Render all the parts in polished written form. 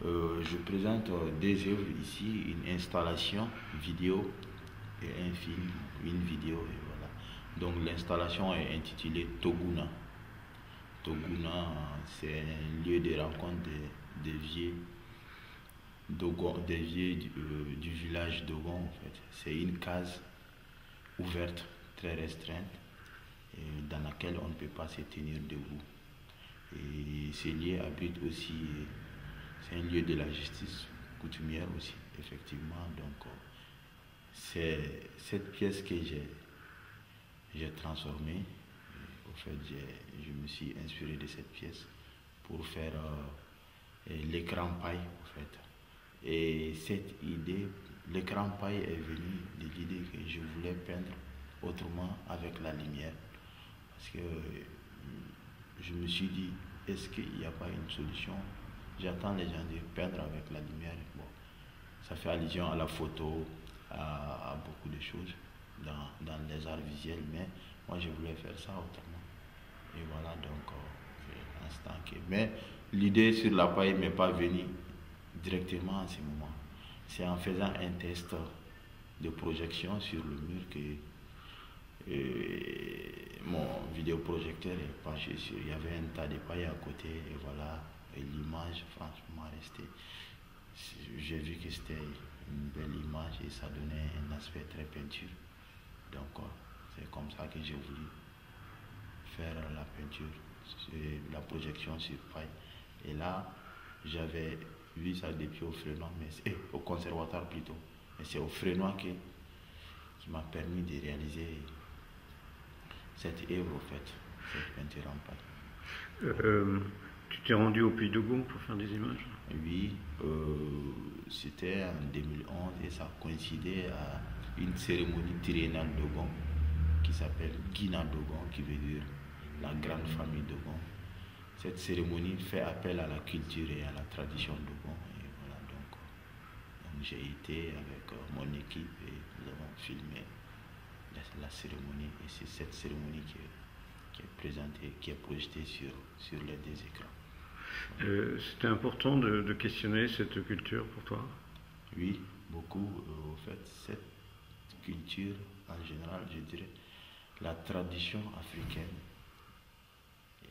Je présente deux œuvres ici, une installation vidéo et un film, une vidéo, et voilà. Donc l'installation est intitulée Toguna. Toguna, c'est un lieu de rencontre des vieux Dogon, du village Dogon en fait. C'est une case ouverte, très restreinte, et dans laquelle on ne peut pas se tenir debout. Et ce lieu abrite aussi, c'est un lieu de la justice coutumière aussi, effectivement. Donc c'est cette pièce que j'ai transformée. Au fait, je me suis inspiré de cette pièce pour faire l'écran paille, en fait. Et cette idée, l'écran paille est venu de l'idée que je voulais peindre autrement avec la lumière. Parce que je me suis dit, est-ce qu'il n'y a pas une solution? J'entends les gens dire peindre avec la lumière. Bon, ça fait allusion à la photo, à beaucoup de choses dans les arts visuels, mais moi je voulais faire ça autrement. Et voilà, donc c'est l'instant que. Mais l'idée sur la paille ne m'est pas venue directement à ce moment. C'est en faisant un test de projection sur le mur que mon vidéoprojecteur est penché sur. Il y avait un tas de paille à côté, et voilà, et l'image, franchement, restée. J'ai vu que c'était une belle image et ça donnait un aspect très peinture. Donc, c'est comme ça que j'ai voulu faire la peinture, la projection sur paille. Et là, j'avais vu ça depuis au Frénois, mais au conservatoire plutôt. Mais c'est au Frénois qui m'a permis de réaliser cette œuvre, en fait, cette peinture en paille. Tu t'es rendu au Puy de Dôme pour faire des images? Oui, c'était en 2011 et ça coïncidait à une cérémonie triennale Dogon qui s'appelle Guina Dogon, qui veut dire la grande famille Dogon. Cette cérémonie fait appel à la culture et à la tradition Dogon. Et voilà, donc j'ai été avec mon équipe et nous avons filmé la cérémonie. Et c'est cette cérémonie qui est présentée, qui est projetée sur les deux écrans. C'était important de questionner cette culture pour toi? Oui, beaucoup. En fait, cette culture, en général, je dirais, la tradition africaine.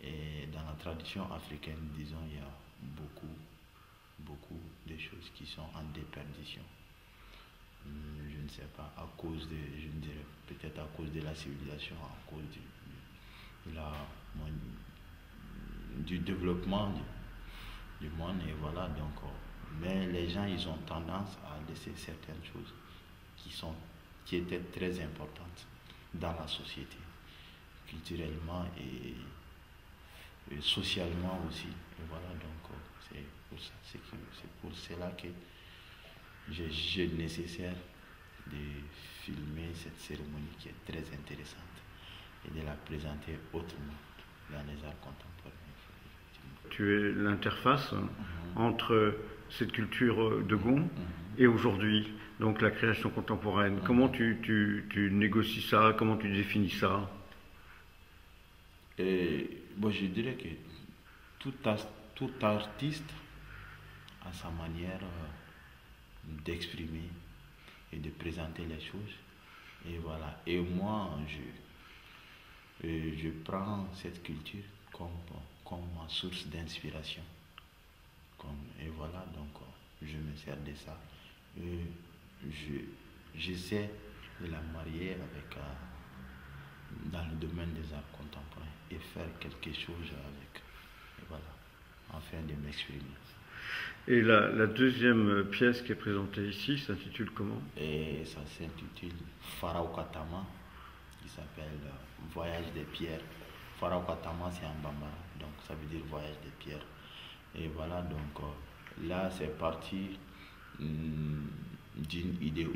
Et dans la tradition africaine, disons, il y a beaucoup de choses qui sont en déperdition. Je ne sais pas, à cause je ne dirais peut-être à cause de la civilisation, à cause du développement du monde, et voilà, donc, mais les gens, ils ont tendance à laisser certaines choses qui étaient très importantes dans la société, culturellement et socialement aussi. Et voilà, donc c'est pour cela que j'ai jugé nécessaire de filmer cette cérémonie qui est très intéressante et de la présenter autrement dans les arts contemporains. Tu es l'interface entre cette culture de Gon et aujourd'hui, donc la création contemporaine. Comment tu négocies ça? Comment tu définis ça? Bon, je dirais que tout artiste a sa manière d'exprimer et de présenter les choses. Et voilà. Et moi, je prends cette culture comme ma source d'inspiration. Et voilà, donc je me sers de ça. J'essaie de la marier avec dans le domaine des arts contemporains et faire quelque chose avec. Et voilà, afin de m'exprimer. Et la deuxième pièce qui est présentée ici s'intitule comment? Et ça s'intitule Farao Katama, qui s'appelle Voyage des pierres. Farao Katama, c'est en bambara, donc ça veut dire voyage des pierres. Et voilà, donc là c'est parti d'une idée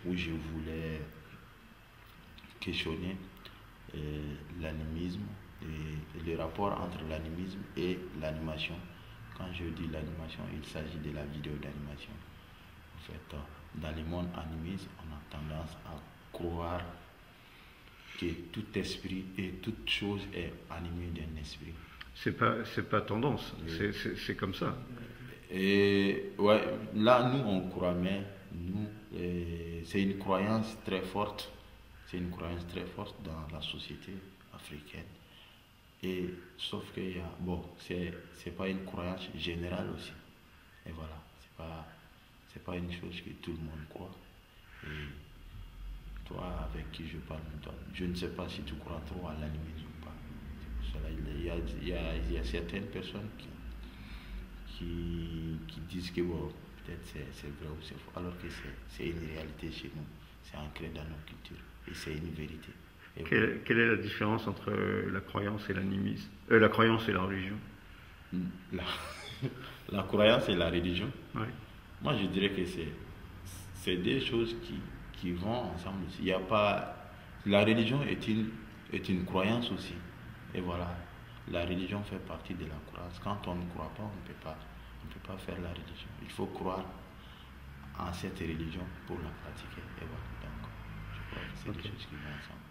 où je voulais questionner l'animisme et le rapport entre l'animisme et l'animation. Quand je dis l'animation, il s'agit de la vidéo d'animation. En fait, dans le monde animiste, on a tendance à croire que tout esprit et toute chose est animée d'un esprit. C'est pas tendance, c'est comme ça. Et ouais, là, nous, on croit, mais nous, c'est une croyance très forte. C'est une croyance très forte dans la société africaine. Et sauf qu'il y a, bon, c'est pas une croyance générale aussi. Et voilà, c'est pas une chose que tout le monde croit. Et toi, avec qui je parle, toi, je ne sais pas si tu crois trop à l'animisme ou pas. C'est pour cela il y a certaines personnes qui disent que bon, peut-être c'est vrai ou c'est faux, alors que c'est une réalité chez nous. C'est ancré dans nos cultures et c'est une vérité. Et Quelle est la différence entre la croyance et l'animisme, la croyance et la religion? la, la croyance et la religion, Ouais. moi je dirais que c'est des choses qui vont ensemble. Il y a pas, la religion est une croyance aussi. Et voilà, la religion fait partie de la croyance. Quand on ne croit pas, on ne peut pas faire la religion. Il faut croire en cette religion pour la pratiquer. Et voilà, donc je crois que c'est des choses qui vont ensemble.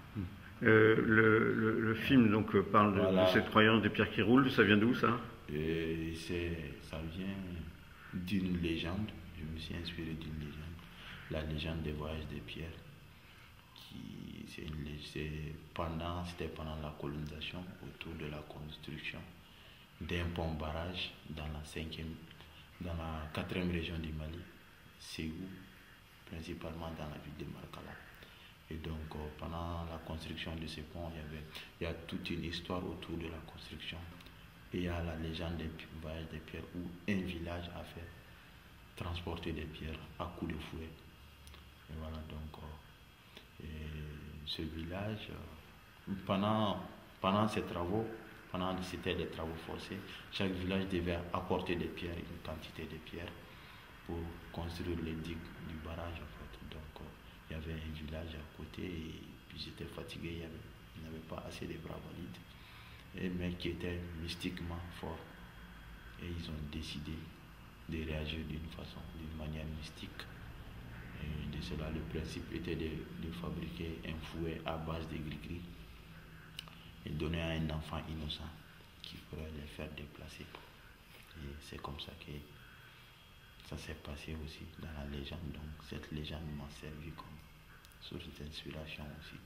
Le film donc parle Voilà. de cette croyance des pierres qui roulent. Ça vient d'où ça? Et ça vient d'une légende. Je me suis inspiré d'une légende. La légende des voyages des pierres. C'était pendant la colonisation, autour de la construction d'un pont barrage dans la 4e région du Mali, Ségou, principalement dans la ville de Markala. Et donc, pendant la construction de ce pont, il y a toute une histoire autour de la construction. Et il y a la légende des voyages des pierres où un village a fait transporter des pierres à coups de fouet. Et voilà, donc, ce village, pendant ces travaux, c'était des travaux forcés, chaque village devait apporter des pierres, une quantité de pierres pour construire les digues du barrage en fait. Donc il y avait un village à côté et puis j'étais fatigué, il n'y avait pas assez de bras valides, mais qui étaient mystiquement forts. Et ils ont décidé de réagir d'une manière mystique. Et de cela, le principe était de fabriquer un fouet à base de gris-gris et donner à un enfant innocent qui pourrait les faire déplacer. Et c'est comme ça que ça s'est passé aussi dans la légende. Donc cette légende m'a servi comme source d'inspiration aussi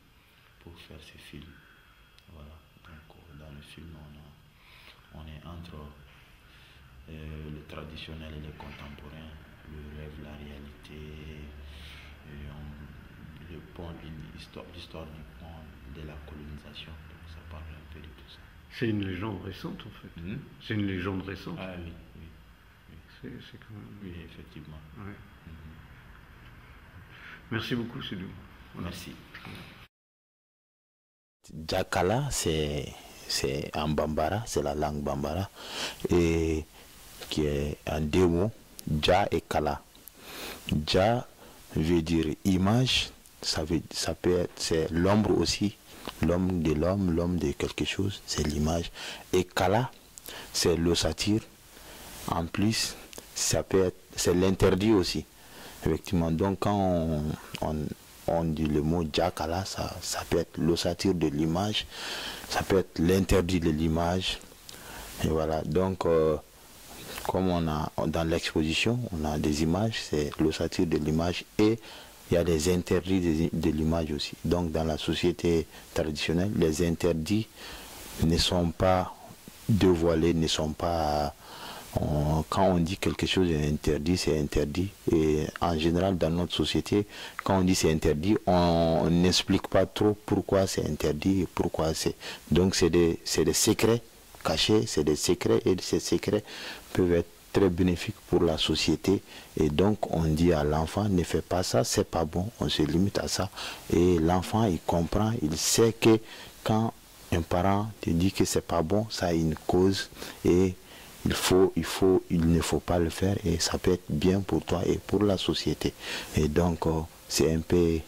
pour faire ce film. Voilà. Donc dans le film, on est entre le traditionnel et le contemporain, le rêve, la réalité, l'histoire du pont, de la colonisation. Donc ça parle un peu de tout ça. C'est une légende récente en fait. C'est une légende récente. Ah oui, oui. C'est quand même... Oui, effectivement. Ouais. Merci beaucoup, Sédou. Voilà. Merci. Djakala, c'est en Bambara, c'est la langue Bambara, et qui est en 2 mots, Dja et Kala. Dja veut dire image, ça peut être, c'est l'ombre aussi, l'homme, l'homme de quelque chose, c'est l'image. Et Kala, c'est l'ossature. En plus, ça peut être, c'est l'interdit aussi. Effectivement, donc quand on dit le mot Djakala, ça peut être l'ossature de l'image, ça peut être l'interdit de l'image. Et voilà, donc comme on a dans l'exposition, on a des images, c'est l'ossature de l'image et il y a des interdits de l'image aussi. Donc dans la société traditionnelle, les interdits ne sont pas dévoilés, ne sont pas... quand on dit quelque chose est interdit, c'est interdit. Et en général, dans notre société, quand on dit c'est interdit, on n'explique pas trop pourquoi c'est interdit et pourquoi c'est... Donc c'est des secrets cachés, c'est des secrets et ces secrets peuvent être très bénéfiques pour la société. Et donc on dit à l'enfant, ne fais pas ça, c'est pas bon, on se limite à ça. Et l'enfant, il comprend, il sait que quand un parent te dit que c'est pas bon, ça a une cause et il ne faut pas le faire et ça peut être bien pour toi et pour la société. Et donc c'est un peu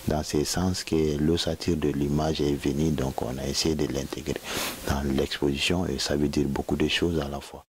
dans ce sens que l'ossature de l'image est venue, donc on a essayé de l'intégrer dans l'exposition et ça veut dire beaucoup de choses à la fois.